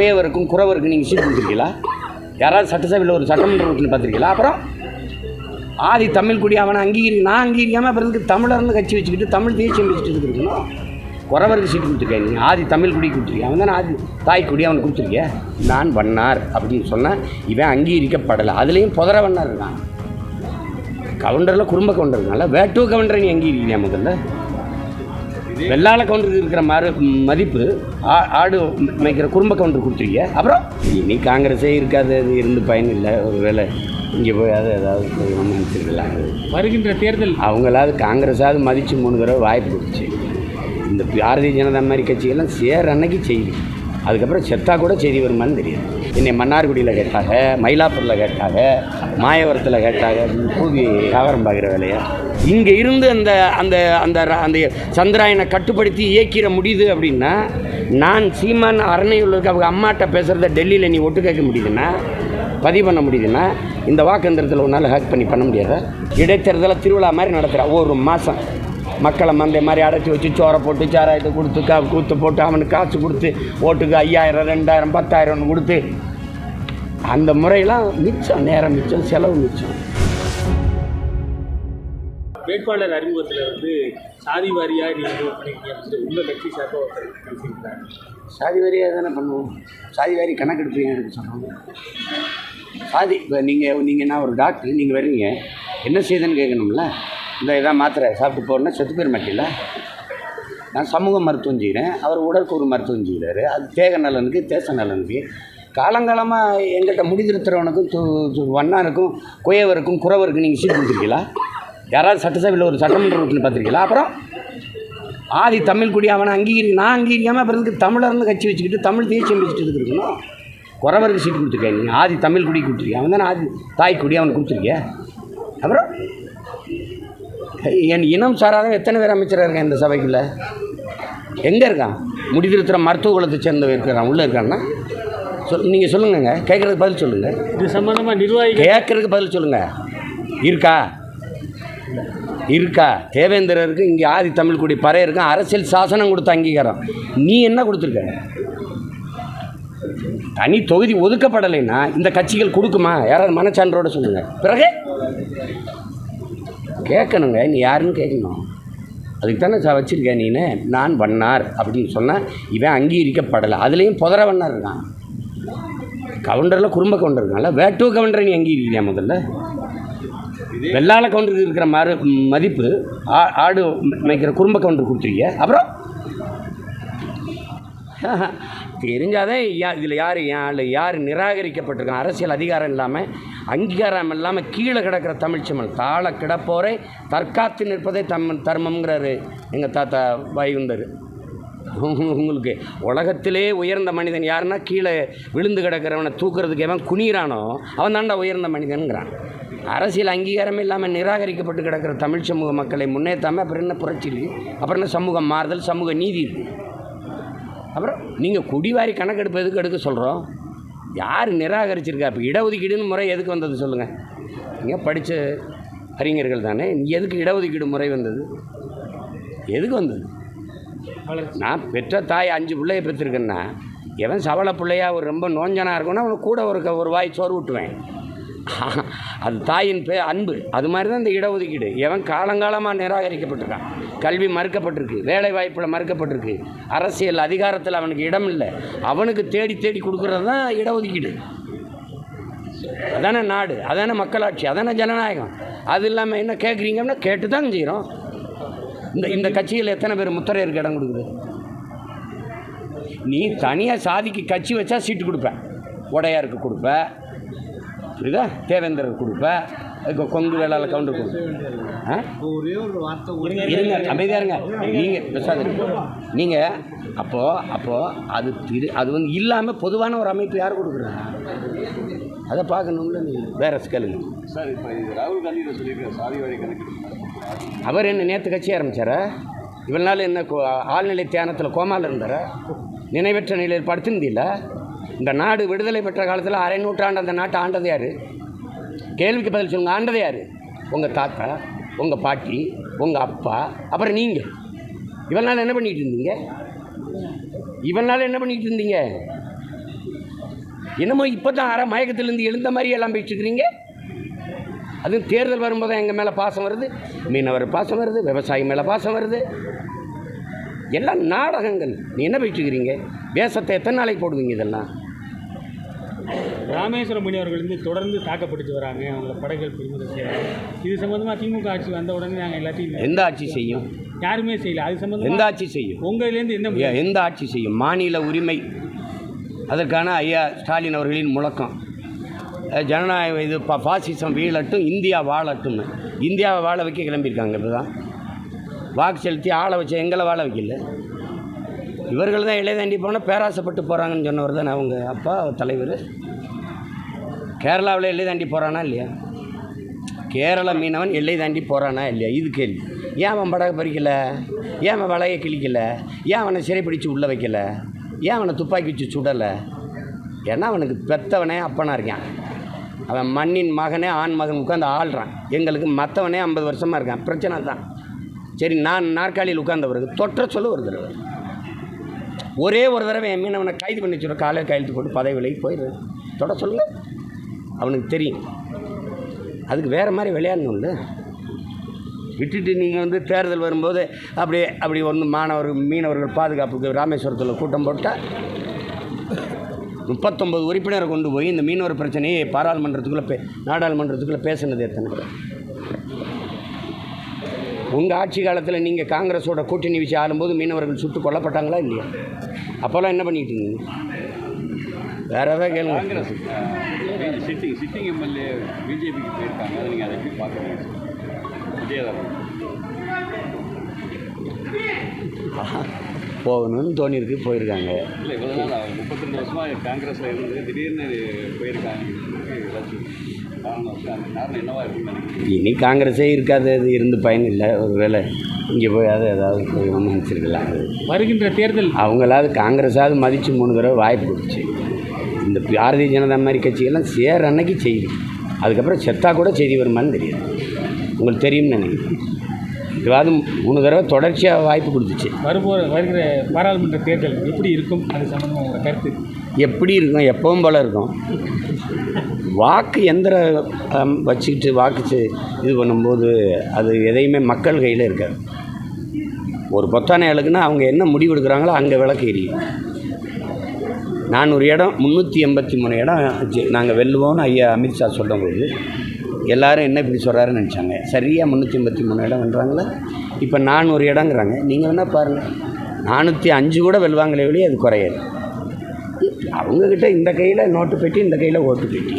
குயவருக்கும் குறவருக்கும் நீங்கள் சீட் கொடுத்துருக்கீங்களா? யாராவது சட்டசபையில் ஒரு சட்டமன்ற உறுப்பினர் பார்த்துருக்கீங்களா? அப்புறம் ஆதி தமிழ் குடி அவனை நான் அங்கீகரிக்காமல் அப்புறம் தமிழர்னு கட்சி வச்சுக்கிட்டு தமிழ் தேசியம் வச்சுட்டு இருக்கணும். குறவருக்கு சீட்டு கொடுத்துருக்கேன், நீ ஆதி தமிழ் குடி கொடுத்துருக்கேன், அவன் தானே ஆதி தாய் குடி அவனுக்கு கொடுத்துருக்கேன். நான் வண்ணார் அப்படின்னு சொன்னால் இவன் அங்கீகரிக்கப்படலை. அதுலேயும் புதர வண்ணார் இருக்கான். கவுண்டரில் குடும்ப கவுண்டர் இருக்கான்ல, வேட்டு கவுண்டரை நீ அங்கீகரிக்கிறியா? முதல்ல வெள்ளாள கவுண்டருக்கு இருக்கிற மதிப்பு ஆடு மேய்க்கிற குடும்ப கவுண்டர் கொடுத்துருக்கீங்க. அப்புறம் இனி காங்கிரஸே இருக்காது, அது இருந்து பயன் இல்லை. ஒரு வேளை இங்கே போய் ஏதாவது நினச்சிருக்கலாம். வருகின்ற தேர்தல் அவங்களாவது காங்கிரஸாவது மதித்து 3 தடவை வாய்ப்பு கொடுத்துச்சு. இந்த பாரதிய ஜனதா மாதிரி கட்சிகள்லாம் சேர அன்னைக்கு செய்தி, அதுக்கப்புறம் செத்தா கூட செய்தி வருமானு தெரியாது. என்னை மன்னார்குடியில் கேட்டாங்க, மயிலாப்பூரில் கேட்டாங்க, மாயவரத்தில் கேட்டாங்க. பூவி வியாபாரம் பார்க்குற வேலையை இங்கே இருந்து அந்த அந்த அந்த அந்த சந்திராயனை கட்டுப்படுத்தி இயக்கிற முடியுது அப்படின்னா, நான் சீமான் அரணையுள்ளதுக்கு அவங்க அம்மாட்ட பேசுகிறத டெல்லியில் நீ ஒட்டு கேட்க முடியுதுன்னா, பதிவு பண்ண முடியுதுன்னா, இந்த வாக்கந்திரத்தில் ஒரு நாள் ஹேக் பண்ணி பண்ண முடியாத? இடைத்தேர்தலை திருவிழா மாதிரி நடத்துகிற ஒரு மாதம் மக்களை மந்தை மாதிரி அடைச்சி வச்சு சோறை போட்டு சாராயத்தை கொடுத்து கூத்து போட்டு அவனுக்கு காசு கொடுத்து ஓட்டுக்கு 5000 2000 10,000 கொடுத்து அந்த முறையெல்லாம் மிச்சம், நேரம் மிச்சம், செலவு மிச்சம். வேட்பாளர் அறிமுகத்தில் சாதி வாரியாக நீங்கள் பண்ணிக்கிறீங்க, உங்கள் கட்சி சார்பாக பேசியிருக்காங்க. சாதி வாரியாக தானே பண்ணுவோம். சாதி வாரி கணக்கெடுப்பு ஏன் எடுக்க சொல்லுவாங்க? சாதி இப்போ நீங்கள் நான் ஒரு டாக்டர், நீங்கள் வரீங்க என்ன செய்யுதுன்னு கேட்கணும்ல. இந்த இதான் மாத்திரை சாப்பிட்டு போகிறேன்னா செத்து பேர் மாட்டில்ல. நான் சமூக மருத்துவம் செய்கிறேன், அவர் உடற்கூறு மருத்துவம் செய்கிறாரு. அது தேக நலனுக்கு தேச நலனுக்கு. காலங்காலமாக எங்கிட்ட முடிதிருத்துறவனுக்கும் வண்ணாருக்கும் குயவருக்கும் குறவருக்கும் நீங்கள் சீட் கொடுத்துருக்கீங்களா? யாராவது சட்டசபையில் ஒரு சட்டமன்ற உறுப்பினர் பார்த்துருக்கீங்களா? அப்புறம் ஆதி தமிழ் குடி அவனை நான் அங்கீகரிக்காமல் அப்புறம் தமிழர்னு கட்சி வச்சுக்கிட்டு தமிழ் தேசியம் வச்சுட்டு இருக்கணும். குறவருக்கு சீட்டு கொடுத்துருக்கேன், நீ ஆதி தமிழ் குடி கொடுத்துருக்கேன், அவன் தானே ஆதி தாய் குடி அவனுக்கு கொடுத்துருக்கேன். அப்புறம் என் இனம் சாராத எத்தனை பேர் அமைச்சராக இருக்கான் இந்த சபைக்குள்ளே? எங்கே இருக்கான்? முடிதிருத்துற மருத்துவ குலத்தை சேர்ந்தவன் இருக்கிறான், உள்ளே இருக்கான்னா நீங்கள் சொல்லுங்கங்க. கேட்குறதுக்கு பதில் சொல்லுங்கள். இது சம்மந்தமாக நிர்வாகி கேட்குறதுக்கு பதில் சொல்லுங்கள். இருக்கா தேவேந்திரருக்கு இங்கே ஆதி தமிழ் குடி பறைய இருக்கான். அரசியல் சாசனம் கொடுத்த அங்கீகாரம் நீ என்ன கொடுத்துருக்க? தனி தொகுதி ஒதுக்கப்படலைன்னா இந்த கட்சிகள் கொடுக்குமா? யாராவது மனச்சான்றோடு சொல்லுங்கள். பிறகு கேட்கணுங்க, நீ யாருன்னு கேட்கணும். அதுக்கு தானே வச்சுருக்கேன். நீனு நான் வண்ணார் அப்படின்னு சொன்னால் இவன் அங்கீகரிக்கப்படலை. அதுலேயும் புதர வண்ணார் இருக்கான். கவுண்டரில் குடும்ப கவுண்டர் இருக்கான்ல, வேட்டு கவுண்டரை நீ அங்கீகரிக்கிறியா? முதல்ல வெள்ளாள கவுண்டருக்கு இருக்கிற மதிப்பு ஆடு மேய்க்கிற குடும்ப கவுண்டர் கொடுத்துருக்கீங்க. அப்புறம் தெரிஞ்சாதே இதில் யார் நிராகரிக்கப்பட்டிருக்கான்? அரசியல் அதிகாரம் இல்லாமல் அங்கீகாரம் இல்லாமல் கீழே கிடக்கிற தமிழ்ச்சமல் தாழ கிடப்போரை தற்காத்து நிற்பதே தர்மம்ங்கிறாரு எங்கள் தாத்தா வைகுந்தர். உங்களுக்கு உலகத்திலே உயர்ந்த மனிதன் யாருன்னா கீழே விழுந்து கிடக்கிறவனை தூக்குறதுக்கு எவன் குனிறானோ அவன் தாண்டா உயர்ந்த மனிதனுங்கிறான். அரசியல் அங்கீகாரமே இல்லாமல் நிராகரிக்கப்பட்டு கிடக்கிற தமிழ் சமூக மக்களை முன்னேற்றாமல் அப்புறம் என்ன புரட்சி இருக்குது? அப்புறம் என்ன சமூக மாறுதல், சமூக நீதி இருக்குது? அப்புறம் நீங்கள் குடிவாரி கணக்கெடுப்பு எதுக்கு எடுக்க சொல்கிறோம்? யார் நிராகரிச்சிருக்கா? இப்போ இடஒதுக்கீடுன்னு முறை எதுக்கு வந்தது சொல்லுங்கள்? நீங்கள் படித்த அறிஞர்கள் தானே. எதுக்கு இடஒதுக்கீடு முறை வந்தது? எதுக்கு வந்தது? நான் பெற்ற தாய் 5 பிள்ளையை பெற்றிருக்கேன்னா எவன் சவள பிள்ளையா ஒரு ரொம்ப நோஞ்சனாக இருக்குன்னா அவனுக்கு கூட ஒரு வாய் சோறு விட்டுவேன். அது தாயின் அன்பு. அது மாதிரி தான் இந்த இடஒதுக்கீடு. எவன் காலங்காலமாக நிராகரிக்கப்பட்டிருக்கான், கல்வி மறுக்கப்பட்டிருக்கு, வேலை வாய்ப்பில் மறுக்கப்பட்டிருக்கு, அரசியல் அதிகாரத்தில் அவனுக்கு இடம் இல்லை, அவனுக்கு தேடி தேடி கொடுக்குறது தான் இடஒதுக்கீடு. அதானே நாடு, அதானே மக்களாட்சி, அதானே ஜனநாயகம். அது இல்லாமல் என்ன கேட்குறீங்கன்னா கேட்டு தான் செய்கிறோம். இந்த கட்சியில் எத்தனை பேர் முத்திரையருக்கு இடம் கொடுக்குது? நீ தனியாக சாதிக்கு கட்சி வச்சா சீட்டு கொடுப்பேன், உடையாருக்கு கொடுப்பேன், புரியுதா? தேவேந்திரருக்கு கொடுப்பேன், கொங்கு வேளாள கவுண்டர் கொடுப்பேன். இருங்க, அமைதியாக இருங்க. நீங்கள் பேசாதீங்க. நீங்கள் அப்போது அது வந்து இல்லாமல் பொதுவான ஒரு அமைப்பு யார் கொடுக்குறாங்க? அதை பார்க்கணும்ல. நீங்கள் வேற கேளுங்க சார். இப்போ ராகுல் காந்தி சொல்லியிருக்காரு சாதி வாரி கணக்கு. அவர் என்ன நேற்று கட்சி ஆரம்பித்தாரா? இவ்வளோ நாள் என்ன ஆழ்நிலை தியானத்தில் கோமாவில் இருந்தாரா? நினைவற்ற நிலையில் படுத்திருந்தில்ல? இந்த நாடு விடுதலை பெற்ற காலத்தில் அரை நூற்றாண்டு அந்த நாட்டை ஆண்டது யார்? கேள்விக்கு பதில் சொல்லுங்கள். ஆண்டது யார்? உங்கள் தாத்தா, உங்கள் பாட்டி, உங்கள் அப்பா, அப்புறம் நீங்கள். இவ்வளோ நாள் என்ன பண்ணிகிட்டு இருந்தீங்க? என்னமோ இப்போ தான் மயக்கத்திலேருந்து எழுந்த மாதிரி எல்லாம் பேசிட்டுருக்கிறீங்க. அதுவும் தேர்தல் வரும்போது எங்கள் மேலே பாசம் வருது, மீனவர் பாசம் வருது, விவசாயி மேலே பாசம் வருது, எல்லாம் நாடகங்கள். நீ என்ன பேசிட்டுருக்கிறீங்க? வேஷத்தை எத்தனை நாளைக்கு போடுவீங்க இதெல்லாம்? ராமேஸ்வரம் மீனவர்கள் வந்து தொடர்ந்து தாக்கப்பட்டு வராங்க, அவங்கள படைகள் பறிமுதல் செய்கிறாங்க. இது சம்மந்தமாக திமுக ஆட்சி வந்த உடனே நாங்கள் எல்லாத்தையும் எந்த ஆட்சி செய்யும்? யாருமே செய்யல. அது சம்மந்தமாக எந்த ஆட்சி செய்யும்? உங்கள்லேருந்து எந்த ஆட்சி செய்யும்? மாநில உரிமை, அதற்கான ஐயா ஸ்டாலின் அவர்களின் முழக்கம். ஜனநாயக இது பாசிசம் வீழட்டும், இந்தியா வாழட்டும்னு. இந்தியாவை வாழ வைக்க கிளம்பியிருக்காங்க. இப்போ தான் வாக்கு செலுத்தி ஆளை வச்சு எங்களை வாழ வைக்கல. இவர்கள் தான் எல்லை தாண்டி போனால் பேராசைப்பட்டு போகிறாங்கன்னு சொன்னவர் தானே அவங்க அப்பா தலைவர். கேரளாவில் எல்லை தாண்டி போகிறானா இல்லையா? கேரள மீனவன் எல்லை தாண்டி போகிறானா இல்லையா? இது கேள்வி. ஏன் அவன் படகை பறிக்கலை? ஏன் அவன் வலையை கிழிக்கலை? ஏன் அவனை சிறைப்பிடிச்சு உள்ளே வைக்கலை? ஏன் அவனை துப்பாக்கி வச்சு சுடலை? ஏன்னா அவனுக்கு பெற்றவனே அப்பனாக இருக்கான். அவன் மண்ணின் மகனே ஆண் மகன் உட்காந்து ஆள்றான். எங்களுக்கு மற்றவனே 50 வருஷமாக இருக்கான். பிரச்சனை தான். சரி, நான் நாற்காலியில் உட்கார்ந்த பிறகு தொற்ற சொல்ல ஒரு தடவை, ஒரே ஒரு தடவை என் மீனவனை கைது பண்ணி வச்சுருவோம். காலையில் கையெழுத்து போட்டு பதவி விலைக்கு போயிடுறேன். தொட சொல்ல அவனுக்கு தெரியும். அதுக்கு வேறு மாதிரி விளையாடணும்ல. விட்டுட்டு நீங்கள் வந்து தேர்தல் வரும்போது அப்படி ஒன்று மீனவர்கள் பாதுகாப்புக்கு ராமேஸ்வரத்தில் கூட்டம் போட்டால் 39 உறுப்பினரை கொண்டு போய் இந்த மீனவர் பிரச்சனையை நாடாளுமன்றத்துக்குள்ளே பேசுனது எத்தனை? உங்கள் ஆட்சி காலத்தில் நீங்கள் காங்கிரஸோட கூட்டணி வச்சு ஆளும்போது மீனவர்கள் சுட்டு கொல்லப்பட்டாங்களா இல்லையா? அப்போல்லாம் என்ன பண்ணிக்கிட்டு இருந்தீங்க? வேறு ஏதாவது கேளுங்க. காங்கிரஸ் சிட்டிங் எம்எல்ஏ பிஜேபிக்கு போயிருக்காங்க. அதை நீங்கள் அதை எப்படி பார்க்குறீங்க? விஜயதாரன் போகணும்னு தோணியிருக்கு, போயிருக்காங்க. இல்லை, இவ்வளோ நாள் 32 வருஷமாக காங்கிரஸில் இருந்து திடீர்னு போயிருக்காங்க. காரணம் என்னவா இருக்குன்னு நினைக்கிறேன். இனி காங்கிரஸே இருக்காது, அது இருந்து பயன் இல்லை. ஒரு வேளை இங்கே போய் ஏதாவது போய் ஒன்று நினச்சிருக்கலாம். வருகின்ற தேர்தல் அவங்களாவது காங்கிரஸாவது மதித்து 3 தடவை வாய்ப்பு கொடுத்துச்சு. இந்த பாரதிய ஜனதா மாதிரி கட்சிகள்லாம் சேர அன்னைக்கு செய்தி, அதுக்கப்புறம் செத்தா கூட செய்தி வருமானு தெரியாது. உங்களுக்கு தெரியும்னு நினைக்கிறேன். இதுவாது 3 தடவை தொடர்ச்சியாக வாய்ப்பு கொடுத்துச்சு. வருகிற பாராளுமன்ற தேர்தல் எப்படி இருக்கும்? அது சம்பந்தமாக உங்கள் கருத்து எப்படி இருக்கும்? எப்பவும் போல் இருக்கும். வாக்கு எந்திரம் வச்சுக்கிட்டு வாக்கு இது பண்ணும்போது அது எதையுமே மக்கள் கையில் இருக்காது. ஒரு பொத்தானை இலக்குன்னா அவங்க என்ன முடிவு எடுக்கிறாங்களோ அங்கே விளக்கு எரியும். 400 இடம் 383 இடம் நாங்கள் வெல்லுவோம்னு ஐயா அமித்ஷா சொல்லும்போது எல்லோரும் என்ன இப்படி சொல்கிறாருன்னு நினச்சாங்க. சரியாக 383 இடம் வென்றாங்களே. இப்போ 400 இடங்கிறாங்க. நீங்கள் வேணால் பாருங்கள், 405 கூட வெல்வாங்களே வெளியே, அது குறையாது. அவங்கக்கிட்ட இந்த கையில் நோட்டு பெட்டி, இந்த கையில் ஓட்டு பெட்டி.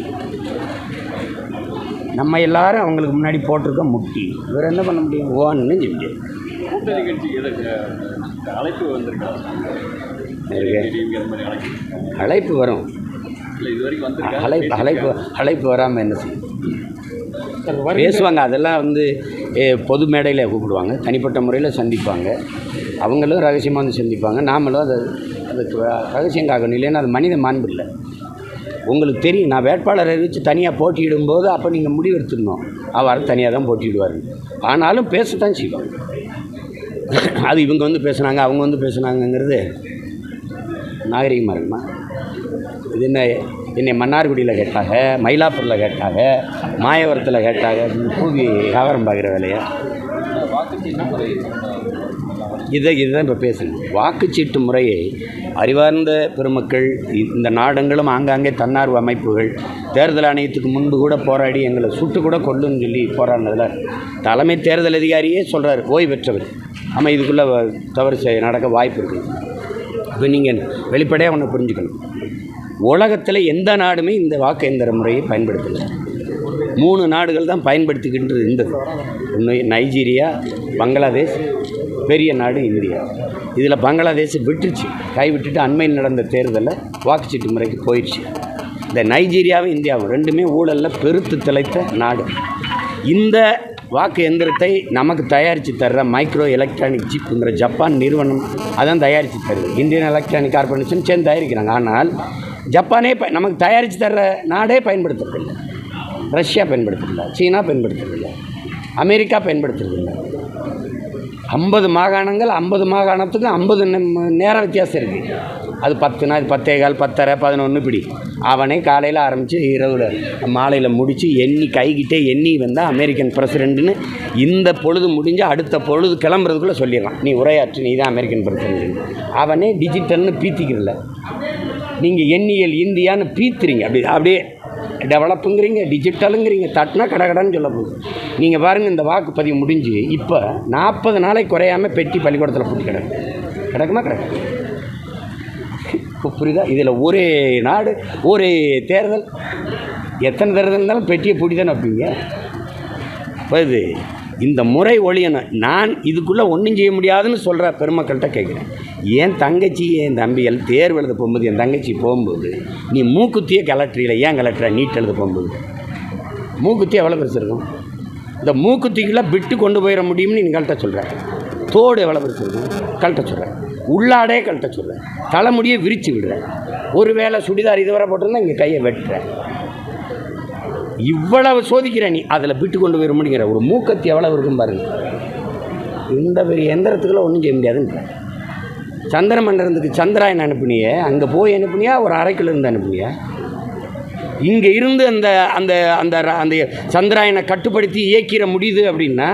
நம்ம எல்லாரும் அவங்களுக்கு முன்னாடி போட்டிருக்க முட்டி. இவர் என்ன பண்ண முடியும்? ஓன்னு சொல்லி கூட்டணி கட்சி எதற்கு அழைப்பு வந்திருக்கா? அழைப்பு வரும். இல்லை, இது வரைக்கும் அழைப்பு வராமல் என்ன செய்யும்? பேசுவாங்க. அதெல்லாம் வந்து பொது மேடையில் கூப்பிடுவாங்க, தனிப்பட்ட முறையில் சந்திப்பாங்க. அவங்களும் ரகசியமாக வந்து சந்திப்பாங்க. நாமளும் அதுக்கு ரகசியம் காக்கணும். இல்லைன்னா அது மனித மாண்பு இல்லை. உங்களுக்கு தெரியும், நான் வேட்பாளரை அறிவித்து தனியாக போட்டியிடும்போது அப்போ நீங்கள் முடிவு எடுத்துடணும். அவர் தனியாக தான் போட்டியிடுவார். ஆனாலும் பேசத்தான் செய்வாங்க. அது இவங்க வந்து பேசுனாங்க, அவங்க வந்து பேசுனாங்கங்கிறது நாகரிகமாக இருக்குமா? இது என்னை மன்னார்குடியில் கேட்டாங்க, மயிலாப்பூரில் கேட்டாங்க, மாயவரத்தில் கேட்டாங்க. பூவி வியாபாரம் பார்க்குற வேலையா? இதுதான் இப்போ பேசுங்க. வாக்குச்சீட்டு முறையை அறிவார்ந்த பெருமக்கள், இந்த நாடங்களும் ஆங்காங்கே தன்னார்வ அமைப்புகள் தேர்தல் ஆணையத்துக்கு முன்பு கூட போராடி எங்களை சுட்டு கூட கொல்லுன்னு சொல்லி போராடினதில் தலைமை தேர்தல் அதிகாரியே சொல்கிறார், ஓய்வு பெற்றவர். ஆமாம், இதுக்குள்ளே தவறு நடக்க வாய்ப்பு இருக்குது. இப்போ நீங்கள் வெளிப்படையாக ஒன்று புரிஞ்சுக்கணும். உலகத்தில் எந்த நாடுமே இந்த வாக்கு எந்திர முறையை பயன்படுத்தலை. 3 நாடுகள் தான் பயன்படுத்திக்கிட்டு இருந்தது. ஒன்று நைஜீரியா, பங்களாதேஷ், பெரிய நாடு இந்தியா. இதில் பங்களாதேஷ் விட்டுருச்சு, கைவிட்டுட்டு அண்மையில் நடந்த தேர்தலில் வாக்குச்சீட்டு முறைக்கு போயிடுச்சு. இந்த நைஜீரியாவும் இந்தியாவும் ரெண்டுமே ஊழலில் பெருத்து திளைத்த நாடு. இந்த வாக்கு எந்திரத்தை நமக்கு தயாரித்து தர்ற மைக்ரோ எலக்ட்ரானிக் சிப்புங்கிற ஜப்பான் நிறுவனம் அதான் தயாரித்து தருது. இந்தியன் எலக்ட்ரானிக் கார்பரேஷன் சேர்ந்து தயாரிக்கிறாங்க. ஆனால் ஜப்பானே நமக்கு தயாரித்து தர்ற நாடே பயன்படுத்துறதில்லை. ரஷ்யா பயன்படுத்துறதில்லை, சீனா பயன்படுத்துறதில்லை, அமெரிக்கா பயன்படுத்துறதில்லை. 50 மாகாணங்கள், 50 மாகாணத்துக்கும் 50 நேர வித்தியாசம் இருக்குது. அது 10னா இது 10:15, 10:30, 11 இப்படி. அவனே காலையில் ஆரம்பித்து இரவில் மாலையில் முடித்து எண்ணி கைகிட்டே எண்ணி வந்தால் அமெரிக்கன் பிரசிடெண்ட்டுன்னு இந்த பொழுது முடிஞ்சு அடுத்த பொழுது கிளம்புறதுக்குள்ளே சொல்லிடுறான், நீ உரையாற்று, நீ தான் அமெரிக்கன் பிரசிடெண்ட்டுன்னு. அவனே டிஜிட்டல்னு பீத்திக்கிறல, நீங்கள் எண்ணியல் இந்தியான்னு பீத்துறீங்க. அப்படியே டெவலப்புங்கிறீங்க, டிஜிட்டலுங்கிறீங்க, தட்டினா கடகடன்னு சொல்ல போகுது. நீங்கள் பாருங்கள், இந்த வாக்குப்பதிவு முடிஞ்சு இப்போ 40 நாளைக்கு குறையாமல் பெட்டி பள்ளிக்கூடத்தில் போட்டு கிடக்குமா கிடக்கு. இப்போ புரியுதா? இதில் ஒரே நாடு, ஒரே தேர்தல், எத்தனை தேர்தல் இருந்தாலும் பெட்டியை பூட்டி தானே வைப்பீங்க. இப்போ இது இந்த முறை ஒழியணும். நான் இதுக்குள்ளே ஒன்றும் செய்ய முடியாதுன்னு சொல்கிற பெருமக்கள்கிட்ட கேட்குறேன். என் தங்கச்சி என் தம்பிகள் தேர்வு எழுத போகும்போது, என் தங்கச்சி போகும்போது நீ மூக்குத்தியே கலெக்டரியில் ஏன் கலெக்டரா நீட் எழுத போகும்போது மூக்குத்தி எவ்வளோ பெருசு இருக்கும்? இந்த மூக்குத்திக்குள்ளே விட்டு கொண்டு போயிட முடியும்னு நீ கழட்ட சொல்கிறேன். தோடு எவ்வளோ பெருசு இருக்கும்? கழட்ட சொல்கிறேன். உள்ளாடே கழட்ட சொல்கிறேன். தலைமுடியை விரித்து விடுறேன். ஒரு வேளை சுடிதார் இதுவரை போட்டிருந்தா இங்கே கையை வெட்டுறேன். இவ்வளவு சோதிக்கிறேன். நீ அதில் விட்டு கொண்டு போயிட முடியுங்கிற ஒரு மூக்கத்தி எவ்வளோ இருக்கும் பாருங்க. இந்த பெரிய எந்திரத்துக்குள்ளே ஒன்றும் செய்ய முடியாதுன்னு. சந்திர மண்டலத்துக்கு சந்திராயன் அனுப்புனியே, அங்கே போய் அனுப்புனியா ஒரு அரைக்குள்ள இருந்து அனுப்புனியா? இங்கே இருந்து அந்த அந்த அந்த அந்த சந்திராயனை கட்டுப்படுத்தி இயக்கிற முடியுது அப்படின்னா,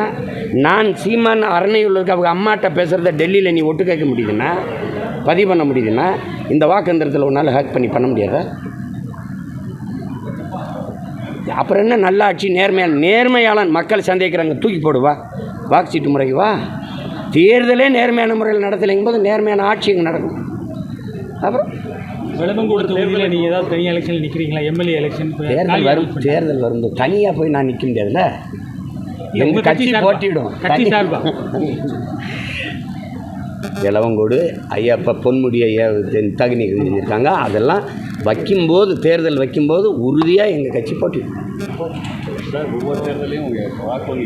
நான் சீமான் அரணையுள்ளதுக்கு அவங்க அம்மாட்ட பேசுகிறத டெல்லியில் நீ ஒட்டு கேட்க முடியுதுன்னா, பதிவு பண்ண முடியுதுன்னா, இந்த வாக்கெந்திரத்தில் ஒரு நாள் ஹேக் பண்ண முடியாதா? அப்புறம் என்ன நல்லாட்சி, நேர்மையாளன் மக்கள் சந்தேகிக்கிறாங்க, தூக்கி போடுவா, வாக்கு சீட்டு முறைக்கு வா. தேர்தலே நேர்மையான முறையில் நடத்தலைங்கும் போது நேர்மையான ஆட்சி எங்கே நடக்கும்? அப்புறம் விளம்பங்கூட தொகுதியில் நீங்கள் ஏதாவது தனியாக எலெக்ஷனில் நிற்கிறீங்களா? எம்எல்ஏ எலெக்ஷன் தேர்தல் வரும் தனியாக போய் நான் நிற்க முடியாதுல்ல, எங்கள் கட்சி போட்டிவிடும். கட்சி சார்பாக இளவங்கோடு ஐயா இப்போ பொன்முடி ஐயா தகுதி செஞ்சுருக்காங்க. அதெல்லாம் வைக்கும்போது, தேர்தல் வைக்கும்போது உறுதியாக எங்கள் கட்சி போட்டிவிடும். ஒவ்வொரு தேர்தலையும் வாக்கு வங்கி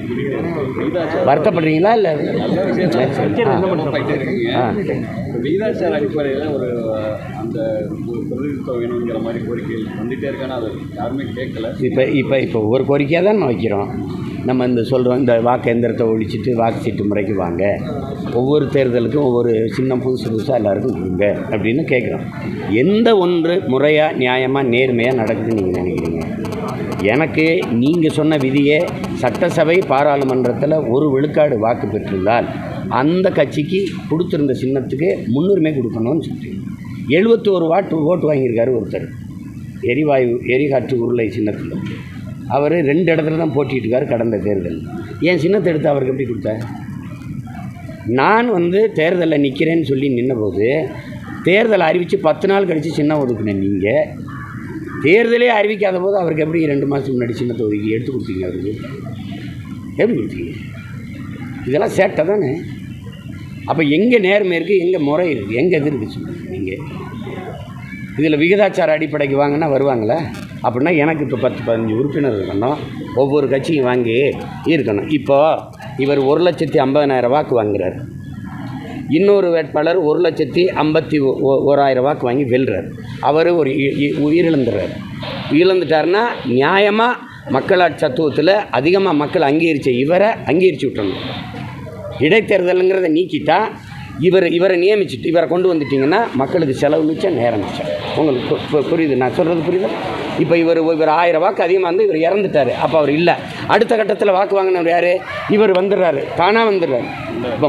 வருத்தப்படுறீங்களா? இல்லை விகிதாச்சார அடிப்படையில் ஒரு அந்த பிரதிநிதித்துவம் வேணுங்கிற மாதிரி கோரிக்கைகள் வந்துகிட்டே இருக்கானா, அது யாருமே கேட்கல. இப்போ ஒவ்வொரு கோரிக்கையாக தான் நம்ம வைக்கிறோம். நம்ம இந்த சொல்கிறோம், இந்த வாக்கு எந்திரத்தை ஒழிச்சிட்டு வாக்கு சீட்டு முறைக்கு வாங்க, ஒவ்வொரு தேர்தலுக்கும் ஒவ்வொரு சின்னம் புதுசாக எல்லாருக்கும் கொடுங்க அப்படின்னு கேட்குறோம். எந்த ஒன்று முறையாக நியாயமாக நேர்மையாக நடக்குதுன்னு நீங்கள் நினைக்கிறீங்க? எனக்கு நீங்கள் சொன்ன விதியே சட்டசபை பாராளுமன்றத்தில் 1 விழுக்காடு வாக்கு பெற்றிருந்தால் அந்த கட்சிக்கு கொடுத்துருந்த சின்னத்துக்கு முன்னுரிமை கொடுக்கணும்னு சொல்லிட்டு 71 ஓட்டு வாங்கியிருக்காரு ஒருத்தர், எரிகாற்று உருளை சின்னத்தில். அவர் 2 இடத்துல தான் போட்டிட்டு இருக்காரு கடந்த தேர்தல். என் சின்னத்தை எடுத்து அவருக்கு எப்படி கொடுத்தார்? நான் தேர்தலில் நிற்கிறேன்னு சொல்லி நின்னபோது தேர்தலை அறிவித்து 10 நாள் கழித்து சின்னம் ஒதுக்குனேன். நீங்கள் தேர்தலே அறிவிக்காத போது அவருக்கு எப்படி 2 மாதத்துக்கு முன்னாடி சின்னத்தை ஒதுக்கி எடுத்து கொடுத்தீங்க? அவருக்கு எப்படி கொடுத்தீங்க? இதெல்லாம் சேட்டை தானே. அப்போ எங்கே நேர்மை இருக்குது, எங்கே முறை இருக்குது, எங்கே எது இருக்குது சொல்லுங்கள். நீங்கள் இதில் விகிதாச்சார அடிப்படைக்கு வாங்கினா வருவாங்களே? அப்படின்னா எனக்கு இப்போ 10-15 உறுப்பினர் இருக்கணும், ஒவ்வொரு கட்சியும் வாங்கி இருக்கணும். இப்போது இவர் 1,50,000 வாக்கு வாங்குகிறார், இன்னொரு வேட்பாளர் 1,51,000 வாக்கு வாங்கி வெல்றார். அவர் ஒரு உயிரிழந்துடுறார். இழந்துட்டார்னா நியாயமாக மக்களாட்சி தத்துவத்தில் அதிகமாக மக்கள் அங்கீகரித்த இவரை அங்கீகரித்து விட்டணும். இடைத்தேர்தலுங்கிறத நீக்கிட்டா இவரை நியமிச்சுட்டு இவரை கொண்டு வந்துட்டிங்கன்னா மக்களுக்கு செலவு மிச்சம், நேரம் மிச்சம். உங்களுக்கு புரியுது நான் சொல்கிறது? புரியுது? இப்போ இவர் 1000 வாக்கு அதிகமாக வந்து இவர் இறந்துட்டார். அப்போ அவர் இல்லை. அடுத்த கட்டத்தில் வாக்கு வாங்கினவர் யார்? இவர் வந்துடுறாரு, தானாக வந்துடுறாரு. இப்போ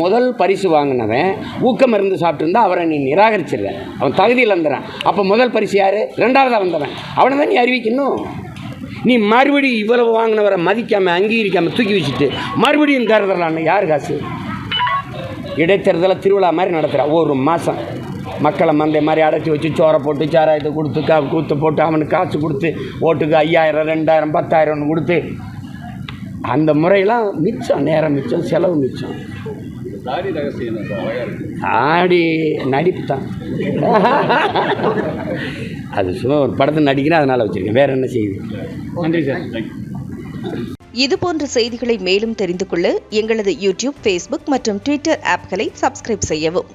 முதல் பரிசு வாங்கினவன் ஊக்க மருந்து சாப்பிட்டுருந்தா அவரை நீ நிராகரிச்சிடுறேன், அவன் தகுதியில் வந்துடுறான். அப்போ முதல் பரிசு யார்? 2ஆவதாக வந்தவன், அவனை தான் நீ அறிவிக்கணும். நீ மறுபடியும் இவ்வளவு வாங்கினவரை மதிக்காமல் அங்கீகரிக்காமல் தூக்கி வச்சுட்டு மறுபடியும் தேர்தலான்னு யார் காசு? இடைத்தேர்தலை திருவிழா மாதிரி நடத்துகிறா. 1 மாதம் மக்களை மந்தை மாதிரி அடைச்சி வச்சு சோறை போட்டு சாராயத்தை கொடுத்து கூத்து போட்டு அவனுக்கு காசு கொடுத்து ஓட்டுக்கு 5,000, 2,000, 10,000 கொடுத்து அந்த முறையெல்லாம் மிச்சம், நேரம் மிச்சம், செலவு மிச்சம். ஆடி நடிப்பு தான். அது சும்மா ஒரு படத்தை நடிக்கிறேன், அதனால் வச்சுருக்கேன். வேறு என்ன செய்யுது? நன்றி சார். இதுபோன்ற செய்திகளை மேலும் தெரிந்து கொள்ள எங்களது யூடியூப், ஃபேஸ்புக் மற்றும் ட்விட்டர் ஆப்களை சப்ஸ்கிரைப் செய்யவும்.